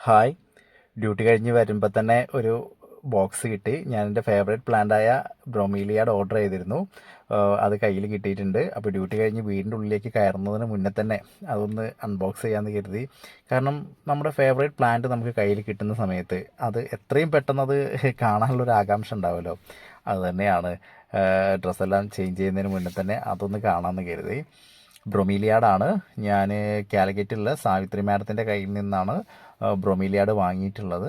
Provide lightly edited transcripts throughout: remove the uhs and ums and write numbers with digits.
Hi. Duty കഴിഞ്ഞ് വരുമ്പോൾ തന്നെ ഒരു ബോക്സ് കിട്ടി. ഞാൻ എൻ്റെ ഫേവറേറ്റ് പ്ലാന്റായ ബ്രൊമീലിയാഡ് ഓർഡർ ചെയ്തിരുന്നു. അത് കയ്യിൽ കിട്ടിയിട്ടുണ്ട്. അപ്പോൾ ഡ്യൂട്ടി കഴിഞ്ഞ് വീടിൻ്റെ ഉള്ളിലേക്ക് കയറുന്നതിന് മുന്നേ തന്നെ അതൊന്ന് അൺബോക്സ് ചെയ്യാമെന്ന് കരുതി. കാരണം നമ്മുടെ ഫേവറേറ്റ് പ്ലാന്റ് നമുക്ക് കയ്യിൽ കിട്ടുന്ന സമയത്ത് അത് എത്രയും പെട്ടെന്ന് അത് കാണാനുള്ളൊരു ആകാംക്ഷ ഉണ്ടാവുമല്ലോ. അത് തന്നെയാണ് ഡ്രസ്സെല്ലാം ചേഞ്ച് ചെയ്യുന്നതിന് മുന്നേ തന്നെ അതൊന്ന് കാണാമെന്ന് കരുതി. ബ്രൊമീലിയാഡാണ്. ഞാൻ കാലിക്കറ്റുള്ള സാവിത്രി മാഡത്തിൻ്റെ കയ്യിൽ നിന്നാണ് ബ്രൊമീലിയാഡ് വാങ്ങിയിട്ടുള്ളത്.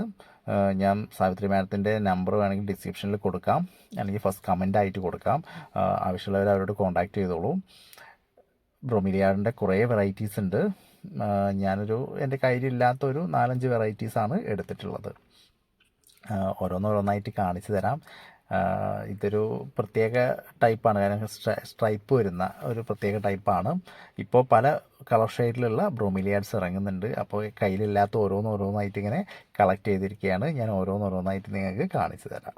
ഞാൻ സാവിത്രി മാഡത്തിൻ്റെ നമ്പർ വേണമെങ്കിൽ ഡിസ്ക്രിപ്ഷനിൽ കൊടുക്കാം, അല്ലെങ്കിൽ ഫസ്റ്റ് കമൻ്റ് ആയിട്ട് കൊടുക്കാം. ആവശ്യമുള്ളവർ അവരോട് കോൺടാക്റ്റ് ചെയ്തോളൂ. ബ്രൊമീലിയാഡിൻ്റെ കുറേ വെറൈറ്റീസ് ഉണ്ട്. എൻ്റെ കയ്യിലില്ലാത്തൊരു 4-5 വെറൈറ്റീസാണ് എടുത്തിട്ടുള്ളത്. ഓരോന്നോരോന്നായിട്ട് കാണിച്ചു തരാം. ഇതൊരു പ്രത്യേക ടൈപ്പാണ്, കാരണം സ്ട്രൈപ്പ് വരുന്ന ഒരു പ്രത്യേക ടൈപ്പാണ്. ഇപ്പോൾ പല കളർ ഷെയ്ഡിലുള്ള ബ്രൊമീലിയാഡ്സ് ഇറങ്ങുന്നുണ്ട്. അപ്പോൾ കയ്യിലില്ലാത്ത ഓരോന്നോരോന്നായിട്ട് ഇങ്ങനെ കളക്ട് ചെയ്തിരിക്കുകയാണ്. ഞാൻ ഓരോന്നോരോന്നായിട്ട് നിങ്ങൾക്ക് കാണിച്ചു തരാം.